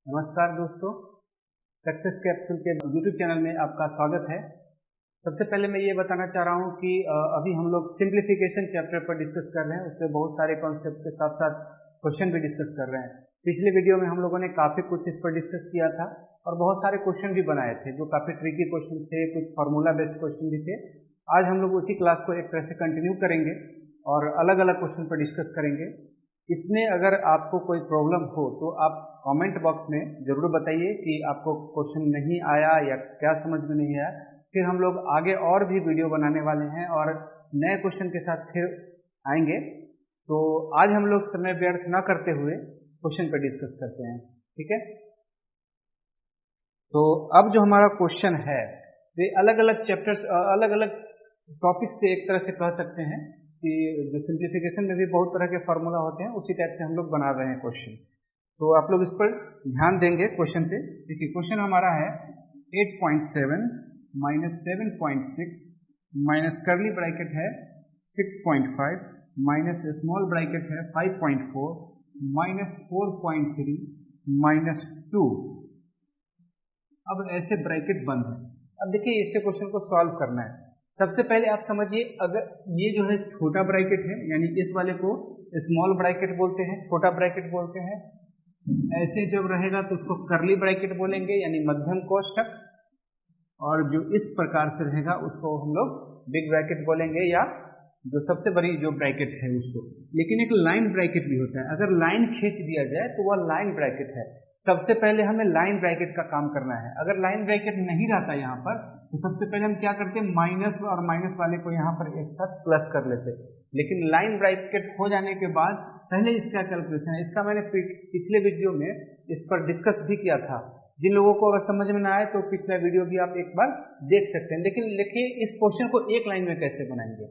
नमस्कार दोस्तों, success capsule के यूट्यूब चैनल में आपका स्वागत है। सबसे पहले मैं ये बताना चाह रहा हूँ कि अभी हम लोग सिंप्लीफिकेशन चैप्टर पर डिस्कस कर रहे हैं। उसमें बहुत सारे कॉन्सेप्ट के साथ साथ क्वेश्चन भी डिस्कस कर रहे हैं। पिछले वीडियो में हम लोगों ने काफ़ी कुछ इस पर डिस्कस किया था और बहुत सारे क्वेश्चन भी बनाए थे जो काफ़ी ट्रिकी क्वेश्चन थे, कुछ फार्मूला बेस्ड क्वेश्चन भी थे। आज हम लोग उसी क्लास को एक तरह से कंटिन्यू करेंगे और अलग अलग क्वेश्चन पर डिस्कस करेंगे। इसमें अगर आपको कोई प्रॉब्लम हो तो आप कमेंट बॉक्स में ज़रूर बताइए कि आपको क्वेश्चन नहीं आया या क्या समझ में नहीं आया। फिर हम लोग आगे और भी वीडियो बनाने वाले हैं और नए क्वेश्चन के साथ फिर आएंगे। तो आज हम लोग समय व्यर्थ न करते हुए क्वेश्चन पर डिस्कस करते हैं, ठीक है। तो अब जो हमारा क्वेश्चन है वे अलग अलग चैप्टर्स, अलग अलग टॉपिक से एक तरह से कह सकते हैं कि जो सिंप्लीफिकेशन में भी बहुत तरह के फार्मूला होते हैं उसी टाइप से हम लोग बना रहे हैं क्वेश्चन। तो आप लोग इस पर ध्यान देंगे क्वेश्चन पे। देखिए क्वेश्चन हमारा है 8.7 माइनस 7.6 माइनस करली ब्रैकेट है 6.5 माइनस स्मॉल ब्रैकेट है 5.4 माइनस 4.3 माइनस 2। अब ऐसे ब्रैकेट बंद है। अब देखिए इससे क्वेश्चन को सॉल्व करना है। सबसे पहले आप समझिए, अगर ये जो है छोटा ब्रैकेट है यानी इस वाले को स्मॉल ब्रैकेट बोलते हैं, छोटा ब्रैकेट बोलते हैं। ऐसे जब रहेगा तो उसको करली ब्रैकेट बोलेंगे यानी मध्यम कोष्ठक, और जो इस प्रकार से रहेगा उसको हम लोग बिग ब्रैकेट बोलेंगे या जो सबसे बड़ी जो ब्रैकेट है उसको। लेकिन एक लाइन ब्रैकेट भी होता है, अगर लाइन खींच दिया जाए तो वह लाइन ब्रैकेट है। सबसे पहले हमें लाइन ब्रैकेट का काम करना है। अगर लाइन ब्रैकेट नहीं रहता यहाँ पर तो सबसे पहले हम क्या करते हैं, माइनस और माइनस वाले को यहाँ पर एक साथ प्लस कर लेते। लेकिन लाइन ब्रैकेट हो जाने के बाद पहले इसका कैलकुलेशन है, इसका मैंने पिछले वीडियो में इस पर डिस्कस भी किया था। जिन लोगों को अगर समझ में ना आए तो पिछला वीडियो भी आप एक बार देख सकते हैं। लेकिन देखिए इस क्वेश्चन को एक लाइन में कैसे बनाएंगे,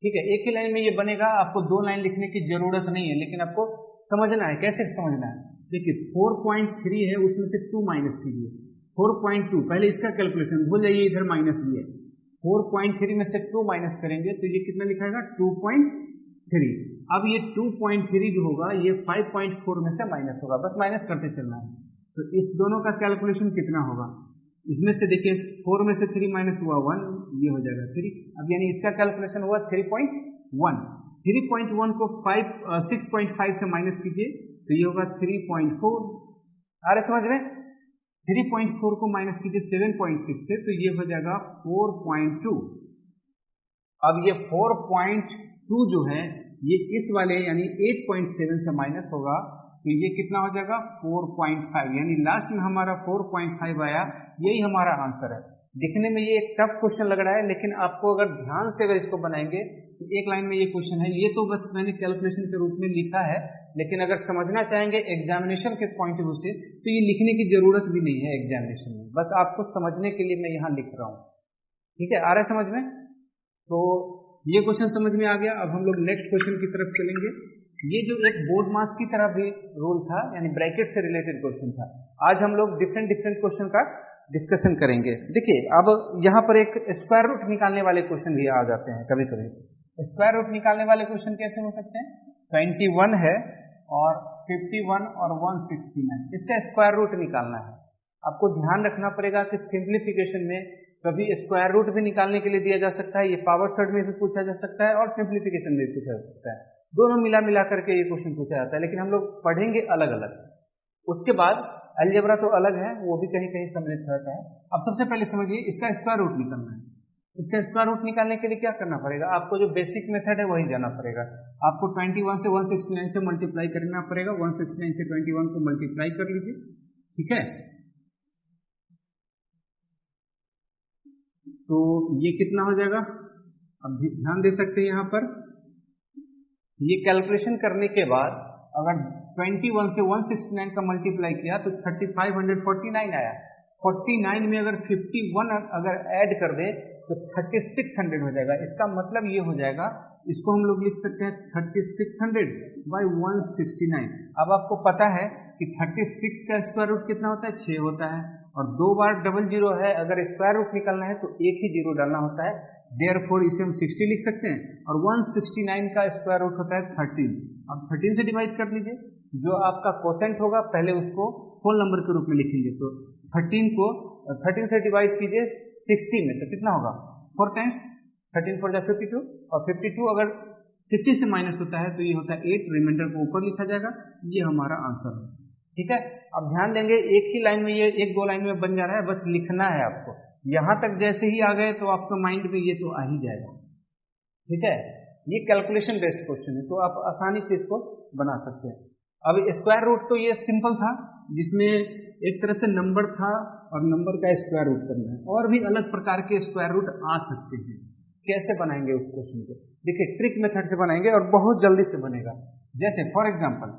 ठीक है। एक ही लाइन में ये बनेगा, आपको दो लाइन लिखने की जरूरत नहीं है, लेकिन आपको समझना है। कैसे समझना है, देखिए 4.3 है, उसमें से 2 माइनस कीजिए। 4.2 पहले इसका कैलकुलेशन भूल जाइए, इधर माइनस भी है। 4.3 में से 2 माइनस करेंगे तो ये कितना लिखाएगा 2.3। अब ये 2.3 जो होगा ये 5.4 में से माइनस होगा, बस माइनस करते चलना है। तो इस दोनों का कैलकुलेशन कितना होगा, इसमें से देखिए 4 में से 3 माइनस हुआ 1, ये हो जाएगा 3। अब यानी इसका कैलकुलेशन हुआ 3.1। 3.1 को 6.5 से माइनस कीजिए तो ये होगा 3.4। आ रहे समझ में? 3.4 को माइनस कीजिए 7.6 से तो ये हो जाएगा 4.2। अब ये 4.2 जो है ये इस वाले यानी 8.7 से माइनस होगा तो ये कितना हो जाएगा 4.5, यानी लास्ट में हमारा 4.5 आया। यही हमारा आंसर है। दिखने में ये एक टफ क्वेश्चन लग रहा है, लेकिन आपको अगर ध्यान से अगर इसको बनाएंगे तो एक लाइन में ये क्वेश्चन है। ये तो बस मैंने कैलकुलेशन के रूप में लिखा है, लेकिन अगर समझना चाहेंगे एग्जामिनेशन के पॉइंट ऑफ व्यू से तो ये लिखने की जरूरत भी नहीं है एग्जामिनेशन में, बस आपको समझने के लिए मैं यहाँ लिख रहा हूँ, ठीक है। आ रहा है समझ में? तो ये क्वेश्चन समझ में आ गया। अब हम लोग नेक्स्ट क्वेश्चन की तरफ चलेंगे। ये जो एक बोर्ड मास की तरह भी रूल था यानी ब्रैकेट से रिलेटेड क्वेश्चन था। आज हम लोग डिफरेंट क्वेश्चन का डिस्कसन करेंगे। देखिए अब यहाँ पर एक स्क्वायर रूट निकालने वाले क्वेश्चन भी आ जाते हैं कभी कभी। स्क्वायर रूट निकालने वाले क्वेश्चन कैसे हो सकते हैं, 21 है और 51 और 169, इसका स्क्वायर रूट निकालना है। आपको ध्यान रखना पड़ेगा कि सिंप्लीफिकेशन में कभी स्क्वायर रूट भी निकालने के लिए दिया जा सकता है, ये पावर सर्ट में भी पूछा जा सकता है और सिंप्लीफिकेशन में भी पूछा जा सकता है। दोनों मिला करके ये क्वेश्चन पूछा जाता है, लेकिन हम लोग पढ़ेंगे अलग अलग। उसके बाद अलजेब्रा तो अलग है, वो भी कहीं कहीं सम्मिलित रहता है। अब सबसे पहले समझिए इसका स्क्वायर रूट निकालना है। इसका स्क्वायर रूट निकालने के लिए क्या करना पड़ेगा, आपको जो बेसिक मेथड है वही जाना पड़ेगा। आपको 21 से 169 से मल्टीप्लाई करना पड़ेगा। 169 से 21 को मल्टीप्लाई कर लीजिए, ठीक है। तो ये कितना हो जाएगा, अब ध्यान दे सकते हैं यहाँ पर। ये कैलकुलेशन करने के बाद अगर 21 से 169 का मल्टीप्लाई किया तो 3549 आया। 49 में अगर 51 अगर ऐड कर दे तो 3600 हो जाएगा। इसका मतलब ये हो जाएगा, इसको हम लोग लिख सकते हैं 3600 बाई 169। अब आपको पता है कि 36 का स्क्वायर रूट कितना होता है, 6 होता है, और 2 बार डबल जीरो है। अगर स्क्वायर रूट निकालना है तो एक ही जीरो डालना होता है, देयरफॉर इसे हम 60 लिख सकते हैं। और 169 का स्क्वायर रूट होता है 13। अब 13 से डिवाइड कर लीजिए जो आपका कोसेंट होगा पहले उसको होल नंबर के रूप में लिखेंगे। तो 13 को 13 से डिवाइड कीजिए 60 में, तो कितना होगा 4 टाइम्स 13 4 52, और 52 अगर 60 से माइनस होता है तो ये होता है 8, रिमाइंडर को ऊपर लिखा जाएगा। ये हमारा आंसर है। ठीक है, अब ध्यान देंगे एक ही लाइन में ये 1-2 लाइन में बन जा रहा है, बस लिखना है आपको। यहां तक जैसे ही आ गए तो आपका माइंड में ये तो आ ही जाएगा। ठीक है, ये कैलकुलेशन बेस्ड क्वेश्चन है, तो आप आसानी से इसको बना सकते हैं। अब स्क्वायर रूट तो ये सिंपल था, जिसमें एक तरह से नंबर था और नंबर का स्क्वायर रूट करना है। और भी अलग प्रकार के स्क्वायर रूट आ सकते हैं। कैसे बनाएंगे उस क्वेश्चन को, देखिए ट्रिक मेथड से बनाएंगे और बहुत जल्दी से बनेगा। जैसे फॉर एग्जांपल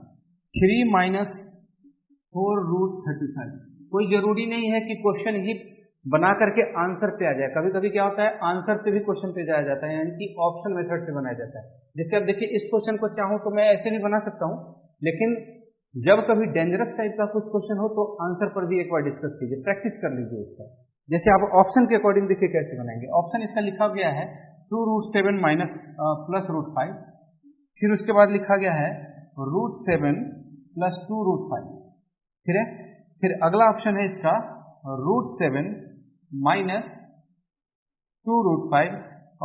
3 - 4 रूट 35। कोई जरूरी नहीं है कि क्वेश्चन ही बना करके आंसर पे आ जाए। कभी कभी क्या होता है आंसर से भी क्वेश्चन पे जाया जाता है, यानी कि ऑप्शन मेथड से बनाया जाता है। जैसे अब देखिए इस क्वेश्चन को चाहूं तो मैं ऐसे भी बना सकता हूं, लेकिन जब कभी डेंजरस टाइप का कुछ क्वेश्चन हो तो आंसर पर भी एक बार डिस्कस कीजिए, प्रैक्टिस कर लीजिए उसका। जैसे आप ऑप्शन के अकॉर्डिंग देखिए कैसे बनाएंगे। ऑप्शन इसका लिखा गया है 2√7 प्लस √5, फिर उसके बाद लिखा गया है √7 प्लस 2√5, फिर है, फिर अगला ऑप्शन है इसका √7 माइनस 2√5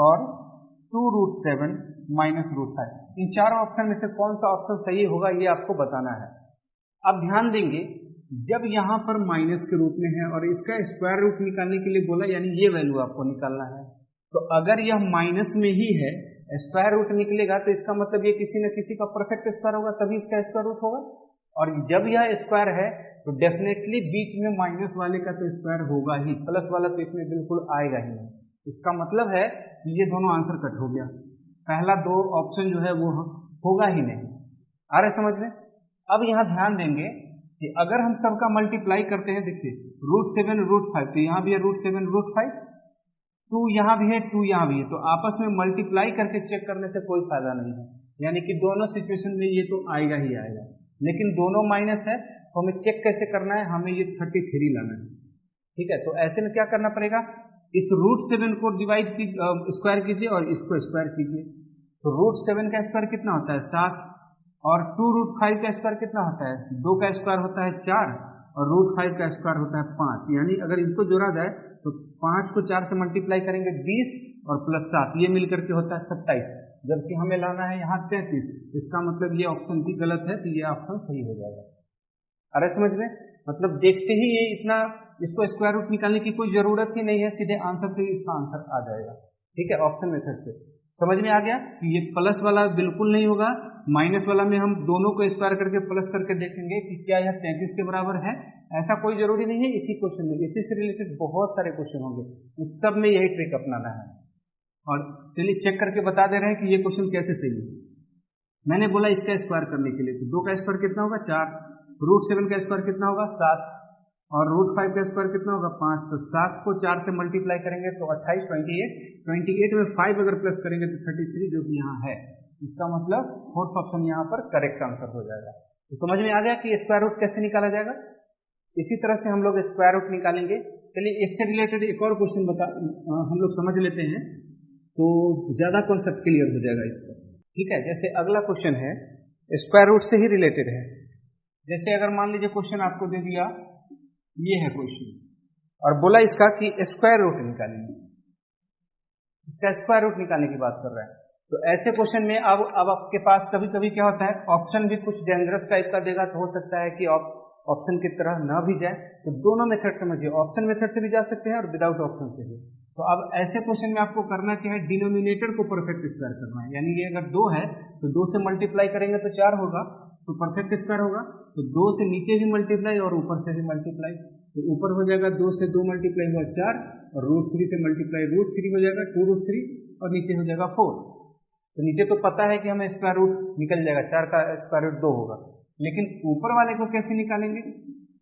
और 2√7 माइनस √5। इन चारों ऑप्शन में से कौन सा ऑप्शन सही होगा ये आपको बताना है। अब ध्यान देंगे जब यहां पर माइनस के रूप में है और इसका स्क्वायर रूट निकालने के लिए बोला, यानी ये वैल्यू आपको निकालना है, तो अगर यह माइनस में ही है स्क्वायर रूट निकलेगा तो इसका मतलब ये किसी न किसी का परफेक्ट स्क्वायर होगा, तभी इसका स्क्वायर रूट होगा। और जब यह स्क्वायर है तो डेफिनेटली बीच में माइनस वाले का तो स्क्वायर होगा ही, प्लस वाला तो इसमें बिल्कुल आएगा ही नहीं। इसका मतलब है कि ये दोनों आंसर कट हो गया, पहला 2 ऑप्शन जो है वो होगा ही नहीं। आ रहे समझ में? अब यहाँ ध्यान देंगे कि अगर हम सबका मल्टीप्लाई करते हैं, देखिए √7 √5, तो यहाँ भी है √7 √5, 2 यहाँ भी है 2 यहाँ भी है, तो आपस में मल्टीप्लाई करके चेक करने से कोई फायदा नहीं है, यानी कि दोनों सिचुएशन में ये तो आएगा ही आएगा। लेकिन दोनों माइनस है तो हमें चेक कैसे करना है, हमें ये 33 लाना है। ठीक है, तो ऐसे में क्या करना पड़ेगा, इस √7 को डिवाइड स्क्वायर कीजिए और इसको स्क्वायर कीजिए। तो √7 का स्क्वायर कितना होता है 7, और 2√5 का स्क्वायर कितना होता है 2 का स्क्वायर होता है 4, और √5 का स्क्वायर होता है 5। यानी अगर इनको जोड़ा जाए तो 5 को 4 से मल्टीप्लाई करेंगे 20 और प्लस 7, ये मिलकर के होता है 27, जबकि हमें लाना है यहाँ 33। इसका मतलब ये ऑप्शन भी गलत है, तो ये ऑप्शन सही हो जाएगा। अरे समझ में, मतलब देखते ही ये इतना इसको स्क्वायर रूट निकालने की कोई जरूरत ही नहीं है, सीधे आंसर से इसका आंसर आ जाएगा। ठीक है, ऑप्शन मेथड से समझ में आ गया कि ये प्लस वाला बिल्कुल नहीं होगा, माइनस वाला में हम दोनों को स्क्वायर करके प्लस करके देखेंगे कि क्या यह 33 के बराबर है। ऐसा कोई जरूरी नहीं है, इसी क्वेश्चन में इसी से रिलेटेड बहुत सारे क्वेश्चन होंगे, उस सब में यही ट्रिक अपनाना है। और चलिए चेक करके बता दे रहे हैं कि ये क्वेश्चन कैसे सही है। मैंने बोला इसका स्क्वायर करने के लिए, तो 2 का स्क्वायर कितना होगा 4, √7 का स्क्वायर कितना होगा 7, और √5 का स्क्वायर कितना होगा 5। तो 7 को 4 से मल्टीप्लाई करेंगे तो 28, 28 में 5 अगर प्लस करेंगे तो 33, जो कि यहाँ है। इसका मतलब फोर्थ ऑप्शन यहाँ पर करेक्ट आंसर हो जाएगा। तो समझ में आ गया कि स्क्वायर रूट कैसे निकाला जाएगा। इसी तरह से हम लोग स्क्वायर रूट निकालेंगे। चलिए इससे रिलेटेड एक और क्वेश्चन हम लोग समझ लेते हैं, तो ज्यादा कॉन्सेप्ट क्लियर हो जाएगा इसका। ठीक है, जैसे अगला क्वेश्चन है स्क्वायर रूट से ही रिलेटेड है। जैसे अगर मान लीजिए क्वेश्चन आपको दे दिया, ये है क्वेश्चन, और बोला इसका कि स्क्वायर रूट निकालेंगे, इसका स्क्वायर रूट निकालने की बात कर रहे हैं। तो ऐसे क्वेश्चन में अब आपके पास कभी कभी क्या होता है, ऑप्शन भी कुछ डेंजरस टाइप का देगा, तो हो सकता है कि ऑप्शन की तरह ना भी जाए। तो दोनों मेथड समझिए, ऑप्शन मेथड से भी जा सकते हैं और विदाउट ऑप्शन से भी। तो अब ऐसे क्वेश्चन में आपको करना क्या है, डिनोमिनेटर को परफेक्ट स्क्वायर करना है। यानी ये अगर 2 है तो 2 से मल्टीप्लाई करेंगे तो 4 होगा, तो परफेक्ट स्क्वायर होगा। तो 2 से नीचे भी मल्टीप्लाई और ऊपर से भी मल्टीप्लाई, तो ऊपर हो जाएगा 2 से 2 मल्टीप्लाई हुआ 4, और √3 से मल्टीप्लाई √3 हो जाएगा 2√3, और नीचे हो जाएगा 4। तो नीचे तो पता है कि हमें स्क्वायर रूट निकल जाएगा, 4 का स्क्वायर रूट 2 होगा, लेकिन ऊपर वाले को कैसे निकालेंगे।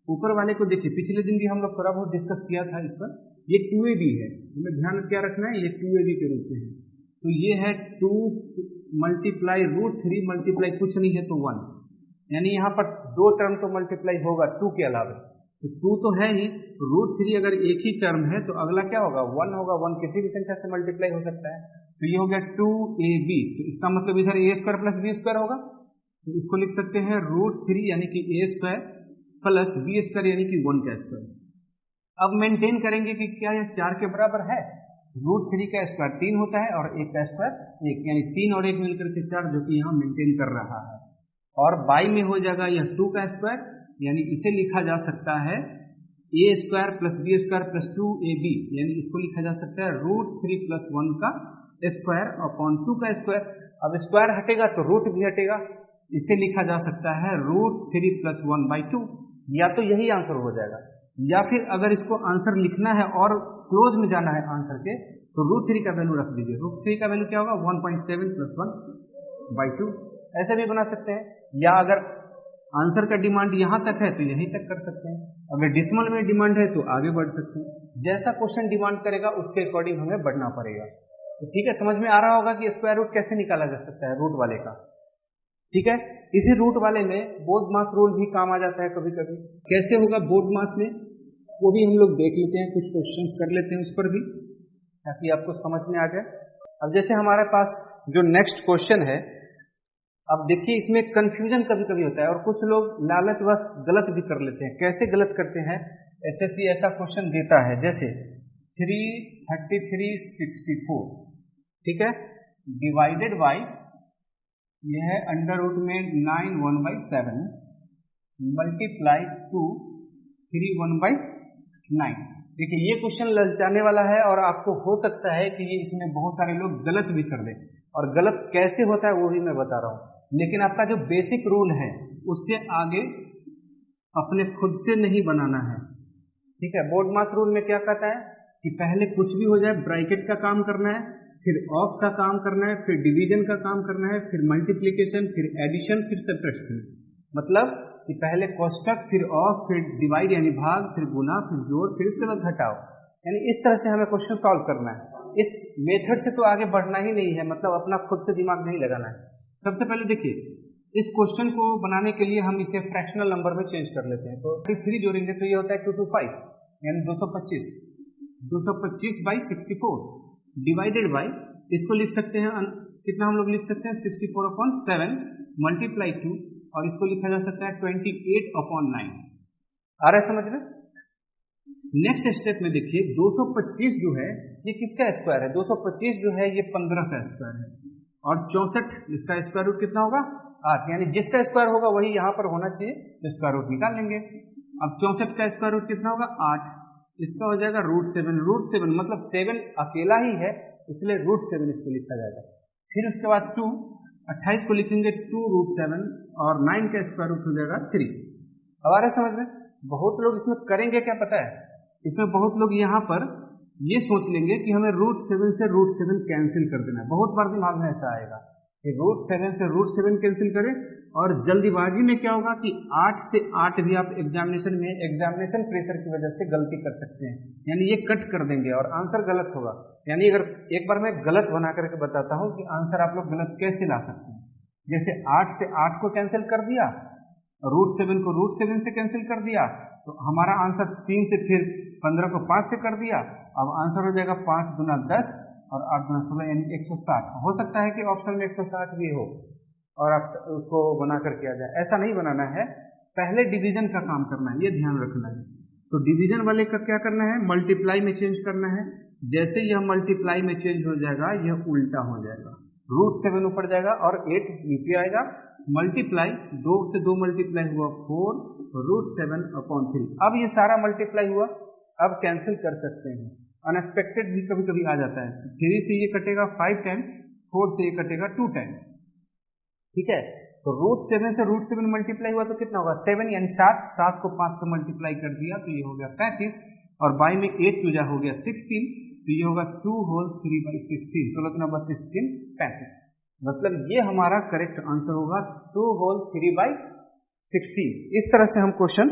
ऊपर वाले को देखिए पिछले दिन भी हम लोग थोड़ा बहुत डिस्कस किया था इस पर। ये 2ab है, हमें ध्यान क्या रखना है, ये 2ab के रूप में है। तो ये है 2 मल्टीप्लाई √3 मल्टीप्लाई कुछ नहीं है तो 1, यानी यहाँ पर 2 टर्म तो मल्टीप्लाई होगा 2 के अलावा। तो 2 तो है ही, √3 अगर एक ही टर्म है तो अगला क्या होगा 1 होगा। 1 किसी भी संख्या से मल्टीप्लाई हो सकता है। तो ये हो गया 2ab, तो इसका मतलब इधर a² + b² होगा, तो इसको लिख सकते हैं √3 यानी कि a square plus b square यानी कि 1 का स्क्वायर। अब मेंटेन करेंगे कि क्या यह 4 के बराबर है। √3 का स्क्वायर 3 होता है और 1 का स्क्वायर 1, यानी 3 और 1 मिलकर के 4, जो कि यहाँ मेंटेन कर रहा है। और बाई में हो जाएगा यह 2 का स्क्वायर, यानी इसे लिखा जा सकता है a square plus b square plus 2ab, यानी इसको लिखा जा सकता है √3 प्लस 1 का स्क्वायर अपॉन 2 का स्क्वायर। अब स्क्वायर हटेगा तो रूट भी हटेगा, इसे लिखा जा सकता है √3 प्लस 1/2। या तो यही आंसर हो जाएगा, या फिर अगर इसको आंसर लिखना है और क्लोज में जाना है आंसर के, तो √3 का वैल्यू रख दीजिए। √3 का वैल्यू क्या होगा 1.7 प्लस 1/2, ऐसे भी बना सकते हैं। या अगर आंसर का डिमांड यहाँ तक है तो यहीं तक कर सकते हैं, अगर डिसिमल में डिमांड है तो आगे बढ़ सकते हैं। जैसा क्वेश्चन डिमांड करेगा उसके अकॉर्डिंग हमें बढ़ना पड़ेगा। तो ठीक है, समझ में आ रहा होगा कि स्क्वायर रूट कैसे निकाला जा सकता है रूट वाले का। ठीक है, इसी रूट वाले में बोडमास रूल भी काम आ जाता है कभी कभी। कैसे होगा बोडमास में, वो भी हम लोग देख लेते हैं, कुछ क्वेश्चंस कर लेते हैं उस पर भी, ताकि आपको समझ में आ जाए। अब जैसे हमारे पास जो नेक्स्ट क्वेश्चन है, अब देखिए इसमें कंफ्यूजन कभी कभी होता है और कुछ लोग लालचवश गलत भी कर लेते हैं। कैसे गलत करते हैं, एसएससी ऐसा क्वेश्चन देता है जैसे 33364, ठीक है, डिवाइडेड बाय यह है √ में 9/1/7 मल्टीप्लाई टू 3/1/9। देखिए ये क्वेश्चन ललचाने वाला है और आपको हो सकता है कि ये इसमें बहुत सारे लोग गलत भी कर दें, और गलत कैसे होता है वो भी मैं बता रहा हूँ। लेकिन आपका जो बेसिक रूल है उससे आगे अपने खुद से नहीं बनाना है। ठीक है, बोडमास रूल में क्या कहता है कि पहले कुछ भी हो जाए ब्रैकेट का काम करना है, फिर ऑफ का काम करना है, फिर डिवीजन का काम करना है, फिर मल्टीप्लिकेशन, फिर एडिशन, फिर सब्ट्रैक्शन। मतलब कि पहले कोष्टक, फिर ऑफ, फिर डिवाइड यानी भाग, फिर गुना, फिर जोड़, फिर उसके बाद घटाओ। यानी इस तरह से हमें क्वेश्चन सॉल्व करना है। इस मेथड से तो आगे बढ़ना ही नहीं है, मतलब अपना खुद से दिमाग नहीं लगाना है। सबसे पहले देखिए इस क्वेश्चन को बनाने के लिए हम इसे फ्रैक्शनल नंबर में चेंज कर लेते हैं। तो 3 जोड़ेंगे तो ये होता है 225, यानी 225, 225/64 डिवाइडेड बाय, इसको लिख सकते हैं कितना हम लोग लिख सकते हैं 64/7 मल्टीप्लाई 2, और इसको लिखा जा सकता है 28/9। आ रहा है समझ में। नेक्स्ट स्टेप में देखिए 225 जो है ये किसका स्क्वायर है, 225 जो है ये 15 का स्क्वायर है, और 64 इसका स्क्वायर रूट कितना होगा 8, यानी जिसका स्क्वायर होगा वही यहाँ पर होना चाहिए, तो स्क्वायर रूट निकाल लेंगे। अब 64 का स्क्वायर रूट कितना होगा 8, इसका हो जाएगा √7। √7 मतलब 7 अकेला ही है, इसलिए √7 इसको लिखा जाएगा। फिर उसके बाद 2, 28 को लिखेंगे 2√7, और 9 का स्क्वायर रूट हो जाएगा 3। अब आ रहा है समझ में। बहुत लोग इसमें करेंगे क्या पता है, इसमें बहुत लोग यहाँ पर ये सोच लेंगे कि हमें √7 से √7 कैंसिल कर देना है। बहुत बार दिमाग में ऐसा आएगा कि √7 से √7 कैंसिल करें, और जल्दीबाजी में क्या होगा कि 8 से 8 भी आप एग्जामिनेशन में एग्जामिनेशन प्रेशर की वजह से गलती कर सकते हैं, यानी ये कट कर देंगे और आंसर गलत होगा। यानी अगर एक बार मैं गलत बना करके बताता हूँ कि आंसर आप लोग गलत कैसे ला सकते हैं। जैसे 8 से 8 को कैंसिल कर दिया, √7 को √7 से कैंसिल कर दिया, तो हमारा आंसर 3 से, फिर 15 को 5 से कर दिया। अब आंसर हो जाएगा 5 दूना 10 और 8 दूना 16, यानी 160। हो सकता है कि ऑप्शन में 160 भी हो और आप उसको बना करके आ जाए। ऐसा नहीं बनाना है, पहले डिवीजन का काम करना है, ये ध्यान रखना है। तो डिवीजन वाले का क्या करना है, मल्टीप्लाई में चेंज करना है। जैसे यह मल्टीप्लाई में चेंज हो जाएगा यह उल्टा हो जाएगा, √7 ऊपर जाएगा और 8 नीचे आएगा। मल्टीप्लाई 2 से 2 मल्टीप्लाई हुआ 4, √7/3। अब ये सारा मल्टीप्लाई हुआ, अब कैंसिल कर सकते हैं। अनएक्सपेक्टेड भी कभी कभी आ जाता है। 3 से ये कटेगा 5 टाइम, 4 से ये कटेगा 2 टाइम। ठीक है, तो √7 से √7 मल्टीप्लाई हुआ तो कितना होगा 7, यानी 7। 7 को 5 से मल्टीप्लाई कर दिया तो ये हो गया 35, और बाई में 8 पूजा हो गया 16, तो ये होगा 2 होल 3/16, 16×3 35। मतलब ये हमारा करेक्ट आंसर होगा 2 होल 3/16। इस तरह से हम क्वेश्चन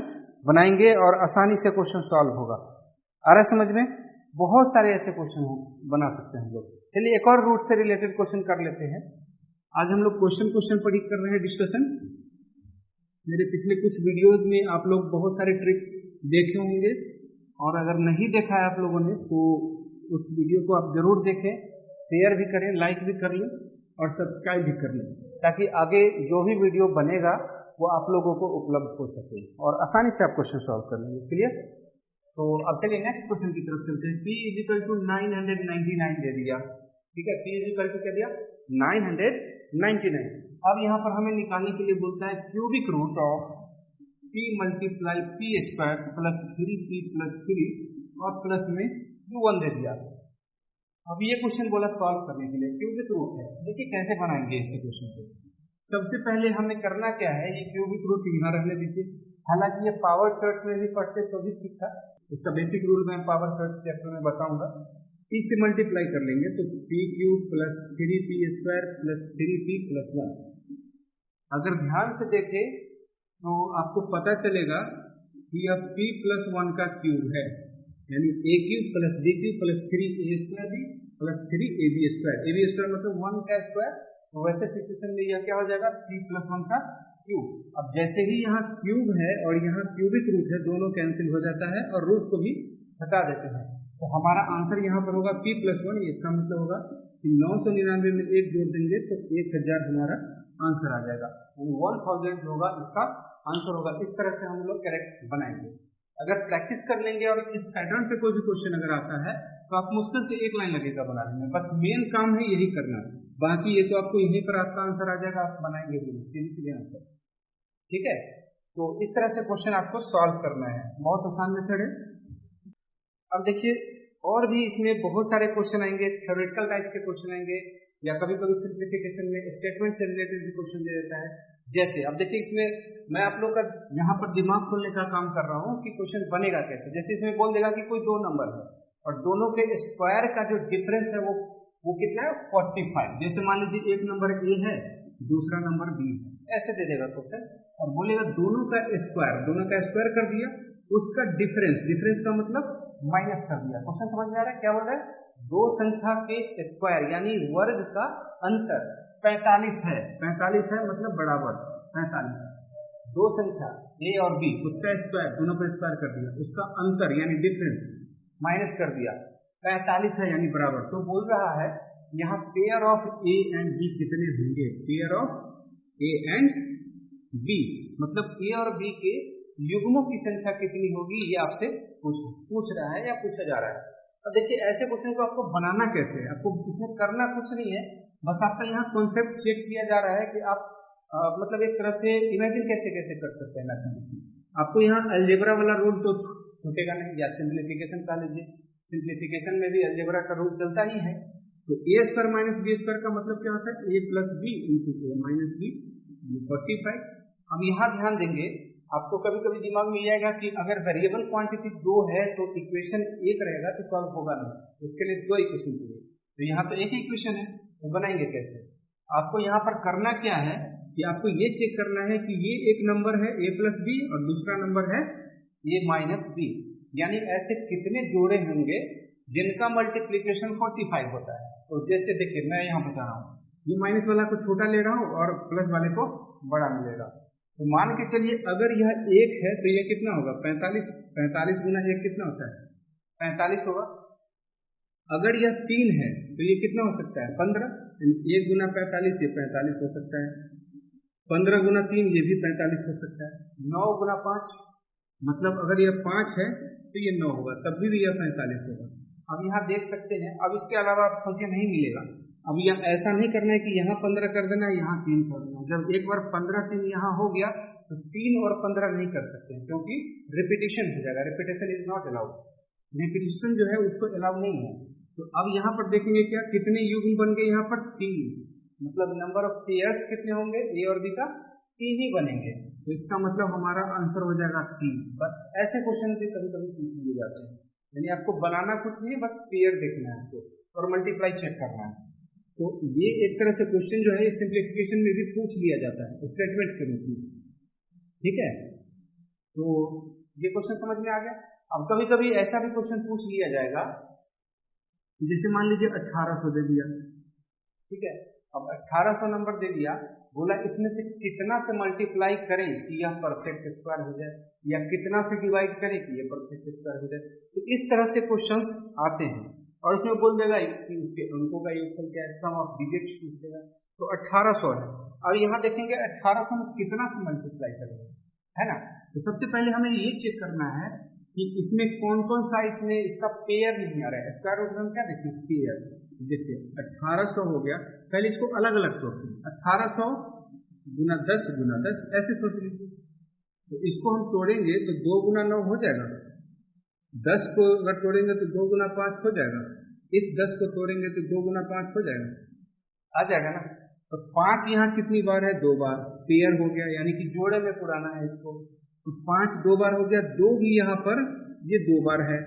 बनाएंगे और आसानी से क्वेश्चन सॉल्व होगा। आ रहा है समझ में। बहुत सारे ऐसे क्वेश्चन बना सकते हैं हम लोग। चलिए एक और रूट से रिलेटेड क्वेश्चन कर लेते हैं। आज हम लोग क्वेश्चन पर ही कर रहे हैं डिस्कशन। मेरे पिछले कुछ वीडियोज में आप लोग बहुत सारे ट्रिक्स देखे होंगे, और अगर नहीं देखा है आप लोगों ने तो उस वीडियो को आप जरूर देखें, शेयर भी करें, लाइक भी कर लें और सब्सक्राइब भी कर लें। ताकि आगे जो भी वीडियो बनेगा वो आप लोगों को उपलब्ध हो सके और आसानी से आप क्वेश्चन सॉल्व कर लेंगे। क्लियर? तो अब चलिए नेक्स्ट क्वेश्चन की तरफ चलते हैं। P इजिकल टू 999 दे दिया, ठीक है। P इजिकल टू क्या दिया? 999। अब यहाँ पर हमें निकालने के लिए बोलता है cubic root of P multiply P square plus 3P plus 3 और प्लस में Q1 दे दिया। अब ये क्वेश्चन बोला सॉल्व करने के लिए क्यूबिक रूट है। देखिए कैसे बनाएंगे इस क्वेश्चन को। सबसे पहले हमें करना क्या है, ये क्यूबिक रूट यहाँ रहने दीजिए। हालांकि ये पावर सर्च में भी पढ़ते तो भी ठीक था, इसका बेसिक रूल मैं पावर सर्च चैप्टर में बताऊंगा। P से मल्टीप्लाई कर लेंगे तो P cube plus 3P square plus 3P plus 1। अगर ध्यान से देखें तो आपको पता चलेगा कि यह P प्लस 1 का क्यूब है, यानी A cube plus B cube plus 3A square B plus 3AB square. AB square मतलब 1 का स्क्वायर, तो वैसे सिचुएशन में यह क्या हो जाएगा? P प्लस 1 का क्यूब। अब जैसे ही यहाँ क्यूब है और यहाँ क्यूबिक रूट है, दोनों कैंसिल हो जाता है और रूट को भी हटा देते हैं, तो हमारा आंसर यहाँ पर होगा P प्लस 1। इसका मतलब होगा कि 999 में 1 जोड़ देंगे तो 1000 हमारा आंसर आ जाएगा, यानी 1000 होगा इसका आंसर होगा। इस तरह से हम लोग करेक्ट बनाएंगे। अगर प्रैक्टिस कर लेंगे और इस पैटर्न पे कोई भी क्वेश्चन अगर आता है तो आप मुश्किल से 1 लाइन लगेगा बनाने में, बस मेन काम है यही करना। बाकी ये तो आपको यहीं पर आपका आंसर आ जाएगा, आप बनाएंगे भी सीधे आंसर, ठीक है। तो इस तरह से क्वेश्चन आपको सॉल्व करना है, बहुत आसान मेथड है। अब देखिए और भी इसमें बहुत सारे क्वेश्चन आएंगे, थ्योरेटिकल टाइप के क्वेश्चन आएंगे या कभी कभी सिंप्लीफिकेशन में स्टेटमेंट से रिलेटेड भी क्वेश्चन दे देता है। जैसे अब देखिए इसमें मैं आप लोग का यहाँ पर दिमाग खोलने का काम कर रहा हूँ कि क्वेश्चन बनेगा कैसे। जैसे इसमें बोल देगा कि कोई 2 नंबर है और दोनों के स्क्वायर का जो डिफरेंस है वो कितना है? 45। जैसे मान लीजिए एक नंबर A है, दूसरा नंबर B है, ऐसे दे देगा क्वेश्चन और बोलेगा दोनों का स्क्वायर कर दिया, उसका डिफरेंस का मतलब माइनस कर दिया। क्वेश्चन समझ में आ रहा है क्या बोल रहा है? दो संख्या के स्क्वायर यानी वर्ग का अंतर 45 है। 45 है मतलब बराबर 45। दो संख्या A और B, उसका स्क्वायर, दोनों का स्क्वायर कर दिया, उसका अंतर यानी डिफरेंस माइनस कर दिया, 45 है यानी बराबर। तो बोल रहा है यहाँ pair of A and B कितने होंगे? Pair of A and B मतलब A और B के युग्मों की संख्या कितनी होगी, ये आपसे पूछ रहा है या पूछा जा रहा है। अब देखिए ऐसे क्वेश्चन को आपको बनाना कैसे है, आपको इसमें करना कुछ नहीं है, बस आपका यहाँ कॉन्सेप्ट चेक किया जा रहा है कि आप मतलब एक तरह से इमेजिन कैसे कर सकते हैं मैथमेटिक्स। आपको यहाँ अलजेब्रा वाला रूल तो छूटेगा नहीं, या सिंप्लीफिकेशन का लीजिए, सिंप्लीफिकेशन में भी अलजेब्रा का रूल चलता ही है। तो ए स्क्वायर माइनस बी स्क्वायर का मतलब क्या होता है? ए प्लस बी इंटू ए माइनस बी 45। अब यहाँ ध्यान देंगे, आपको कभी कभी दिमाग में आएगा कि अगर वेरिएबल क्वांटिटी 2 है तो इक्वेशन 1 रहेगा तो सॉल्व होगा नहीं, उसके लिए 2 इक्वेशन चाहिए। तो यहाँ तो एक इक्वेशन है, तो बनाएंगे कैसे? आपको यहाँ पर करना क्या है कि आपको ये चेक करना है कि ये एक नंबर है a प्लस बी और दूसरा नंबर है a माइनस बी, यानी ऐसे कितने जोड़े होंगे जिनका मल्टीप्लीकेशन 45 होता है। तो जैसे देखिए मैं यहाँ बता रहा हूँ, ये माइनस वाला को छोटा ले रहा हूँ और प्लस वाले को बड़ा मिलेगा। तो मान के चलिए अगर यह 1 है तो यह कितना होगा? 45। 45 गुना 1 कितना होता है? 45 होगा। अगर यह 3 है तो ये कितना हो सकता है? 15। 1 गुना 45 ये 45 हो सकता है। 15 गुना 3 ये भी 45 हो सकता है। 9 गुना 5 मतलब अगर यह 5 है तो ये 9 होगा, तब भी यह 45 होगा। अब यहाँ देख सकते हैं, अब इसके अलावा फंक्शन नहीं मिलेगा। अब यह ऐसा नहीं करना है कि यहाँ 15 कर देना, यहाँ 3 कर देना। जब एक बार 15 3 यहाँ हो गया तो 3 और 15 नहीं कर सकते, क्योंकि रिपीटिशन हो जाएगा। Repetition is not allowed, repetition जो है उसको अलाउ नहीं है। तो अब यहाँ पर देखेंगे क्या कितने युग्म बन गए? यहाँ पर 3, मतलब नंबर ऑफ पेयर्स कितने होंगे? ए और बी का 3 ही बनेंगे। तो इसका मतलब हमारा आंसर हो जाएगा 3। बस ऐसे क्वेश्चन भी कभी कभी पूछ लिए जाते हैं, यानी आपको बनाना कुछ नहीं, बस पेयर देखना है आपको और मल्टीप्लाई चेक करना है। तो ये एक तरह से क्वेश्चन जो है सिंप्लीफिकेशन में भी पूछ लिया जाता है स्टेटमेंट के रूप में, ठीक है। तो ये क्वेश्चन समझ में आ गया। अब कभी कभी ऐसा भी क्वेश्चन पूछ लिया जाएगा, जैसे मान लीजिए 1800 दे दिया, ठीक है। अब 1800 नंबर दे दिया, बोला इसमें से कितना से मल्टीप्लाई करें कि यह परफेक्ट स्क्वायर हो जाए, या कितना से डिवाइड करें कि यह परफेक्ट स्क्वायर हो जाए। तो इस तरह से क्वेश्चंस आते हैं और उसमें बोल देगा कि उसके अंकों का योगफल क्या है, सम ऑफ डिजिट्स पूछ देगा। तो 1800 है। और यहाँ देखेंगे 1800 में कितना से मल्टीप्लाई करेंगे, है ना। तो सबसे पहले हमें ये चेक करना है कि इसमें कौन कौन सा इसमें इसका पेयर नहीं आ रहा है। स्क्वायर रूट में हम क्या देखें, पेयर। देखिए 1800 हो गया, पहले इसको अलग अलग सोचें, 1800 गुना 10 ऐसे सोच लीजिए। तो इसको हम तोड़ेंगे तो 2 गुना 9 हो जाएगा, 10 को अगर तोड़ेंगे तो 2 गुना 5 हो जाएगा, इस 10 को तोड़ेंगे तो 2 गुना 5 हो जाएगा, आ जाएगा ना। तो 5 यहाँ कितनी बार है, 2 बार, पेयर हो गया, यानी कि जोड़े में पुराना है इसको। तो 5 2 बार हो गया, 2 भी यहाँ पर ये 2 बार है,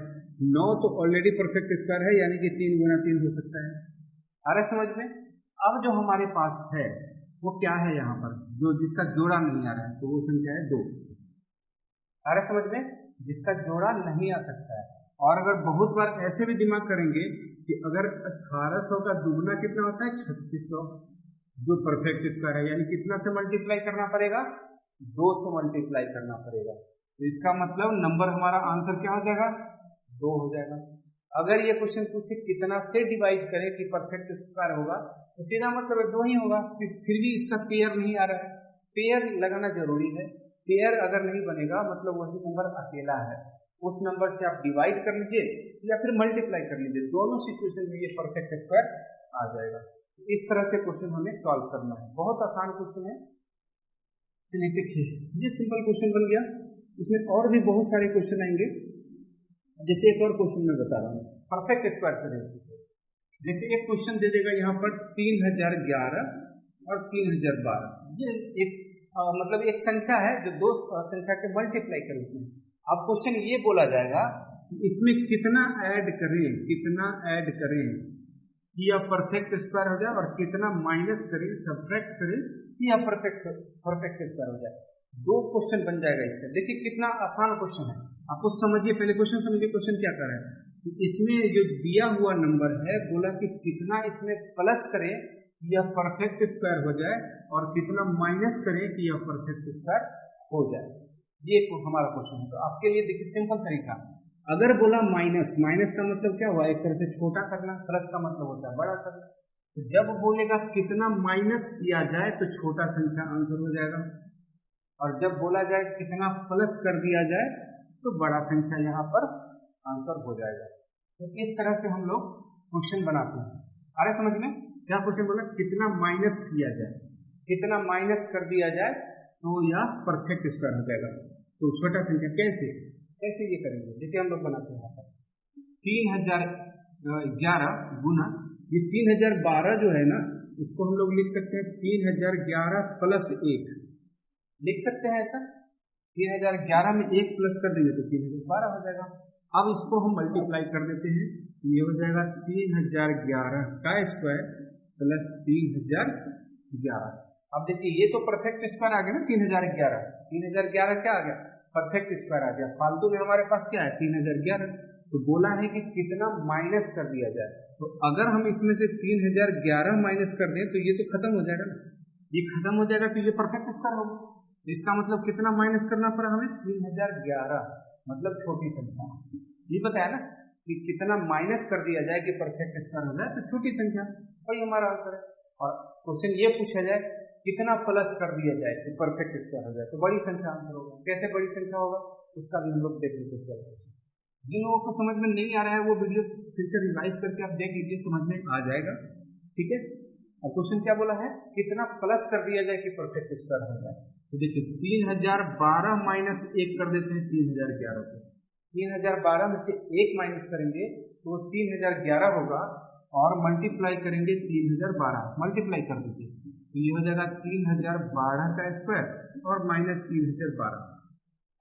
9 तो ऑलरेडी परफेक्ट स्क्वायर है, यानी कि 3 गुना 3 हो सकता है। आ रहा समझ में। अब जो हमारे पास है वो क्या है, यहाँ पर जो जिसका जोड़ा नहीं आ रहा है, तो वो संख्या है 2। आ रहा समझ में, जिसका जोड़ा नहीं आ सकता है। और अगर बहुत बार ऐसे भी दिमाग करेंगे कि अगर 1800 का दुगना कितना होता है, 3600, जो परफेक्ट स्क्वायर है, यानी कितना से मल्टीप्लाई करना पड़ेगा, 2 से मल्टीप्लाई करना पड़ेगा। तो इसका मतलब नंबर हमारा आंसर क्या हो जाएगा, 2 हो जाएगा। अगर ये क्वेश्चन पूछे कितना से डिवाइड करें कि परफेक्ट स्क्वायर होगा, तो सीधा मतलब 2 ही होगा। फिर भी इसका पेयर नहीं आ रहा है, पेयर लगाना जरूरी है। पेयर अगर नहीं बनेगा मतलब वही नंबर अकेला है, उस नंबर से आप डिवाइड कर लीजिए या फिर मल्टीप्लाई कर लीजिए, दोनों सिचुएशन में ये परफेक्ट स्क्वायर आ जाएगा। इस तरह से क्वेश्चन हमें सॉल्व करना है, बहुत आसान क्वेश्चन है। चलिए देखिए, ये सिंपल क्वेश्चन बन गया। इसमें और भी बहुत सारे क्वेश्चन आएंगे। जैसे एक और क्वेश्चन मैं बता रहा हूँ, परफेक्ट स्क्वायर से रिलेटेड। जैसे एक क्वेश्चन दे देगा यहाँ पर 3011 और 3012, ये एक मतलब एक संख्या है जो 2 संख्या के मल्टीप्लाई के रूप में। अब क्वेश्चन ये बोला जाएगा कि इसमें कितना ऐड करें कि यह परफेक्ट स्क्वायर हो जाए, और कितना माइनस करें, सब्ट्रैक्ट करें कि यह परफेक्ट स्क्वायर हो जाए। 2 क्वेश्चन बन जाएगा इससे। देखिए कितना आसान क्वेश्चन है, आप कुछ समझिए, पहले क्वेश्चन समझिए। क्वेश्चन क्या कर रहा है कि इसमें जो दिया हुआ नंबर है, बोला कि कितना इसमें प्लस करें कि यह परफेक्ट स्क्वायर हो जाए, और कितना माइनस करें कि यह परफेक्ट स्क्वायर हो जाए। ये हमारा क्वेश्चन है। तो आपके लिए देखिए सिंपल तरीका, अगर बोला माइनस का मतलब क्या हुआ, एक तरह से छोटा करना, प्लस का मतलब होता है बड़ा करना। तो जब बोलेगा कितना माइनस किया जाए तो छोटा संख्या आंसर हो जाएगा, और जब बोला जाए कितना प्लस कर दिया जाए तो बड़ा संख्या यहाँ पर आंसर हो जाएगा। तो इस तरह से हम लोग क्वेश्चन बनाते हैं। अरे समझ में, क्या क्वेश्चन बोला, कितना माइनस किया जाए, कितना माइनस कर दिया जाए तो यह परफेक्ट स्क्वायर हो जाएगा। तो छोटा संख्या कैसे ये करेंगे, देखिए हम लोग बनाते हैं यहाँ पर 3011 गुना ये 3012 जो है ना, इसको हम लोग लिख सकते हैं 3011 प्लस 1, लिख सकते हैं ऐसा। 3011 में 1 प्लस कर देंगे तो 3012 हो जाएगा। अब इसको हम मल्टीप्लाई कर देते हैं, ये हो जाएगा 3011 का स्क्वायर प्लस 3011। अब देखिए ये तो परफेक्ट स्क्वायर आ गया ना, 3011 क्या आ गया, परफेक्ट स्क्वायर आ गया। फालतू में हमारे पास क्या है, 3011। तो बोला है कि कितना माइनस कर दिया जाए, तो अगर हम इसमें से 3011 माइनस कर दें तो ये तो खत्म हो जाएगा ना, ये खत्म हो जाएगा तो ये परफेक्ट स्क्वायर होगा। इसका मतलब कितना माइनस करना पड़ा हमें, 3011, मतलब छोटी संख्या। ये बताया ना कि कितना माइनस कर दिया जाए कि परफेक्ट स्क्वायर हो जाए, तो छोटी संख्या, वही हमारा आंसर है। और क्वेश्चन ये पूछा जाए कितना प्लस कर दिया जाए कि परफेक्ट स्क्वायर हो जाए, तो बड़ी संख्या आंसर होगा। कैसे बड़ी संख्या होगा उसका भी हम लोग देख लेते हैं। जिन लोगों को समझ में नहीं आ रहा है वो वीडियो फिर से रिवाइज करके आप देख लीजिए, समझ में आ जाएगा। ठीक है, और क्वेश्चन क्या बोला है, कितना प्लस कर दिया जाए कि परफेक्ट स्क्वायर हो जाए। तो देखिए 3012 माइनस 1 कर देते हैं 3011 को। 3012 में से 1 माइनस करेंगे तो 3011 होगा, और मल्टीप्लाई करेंगे 3012, मल्टीप्लाई कर दीजिए तो ये हो जाएगा 3012 का स्क्वायर और माइनस 3012।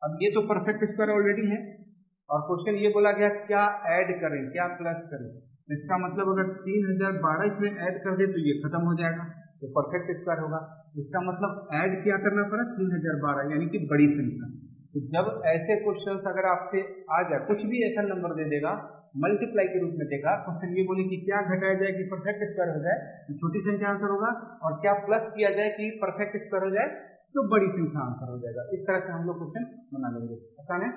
अब ये तो परफेक्ट स्क्वायर ऑलरेडी है, और क्वेश्चन ये बोला गया क्या ऐड करें, क्या प्लस करें। इसका मतलब अगर 3012 इसमें ऐड कर दे तो ये खत्म हो जाएगा, तो परफेक्ट स्क्वायर होगा। इसका मतलब ऐड क्या करना पड़ा, 3012, यानी कि बड़ी संख्या। तो जब ऐसे क्वेश्चंस अगर आपसे आ जाए, कुछ भी ऐसा नंबर दे देगा, मल्टीप्लाई के रूप में देगा, क्वेश्चन ये बोले कि क्या घटाया जाए कि परफेक्ट स्क्वायर हो जाए, तो छोटी संख्या आंसर होगा, और क्या प्लस किया जाए कि परफेक्ट स्क्वायर हो जाए तो बड़ी संख्या आंसर हो जाएगा। इस तरह से हम लोग क्वेश्चन बना लेंगे। आसान है।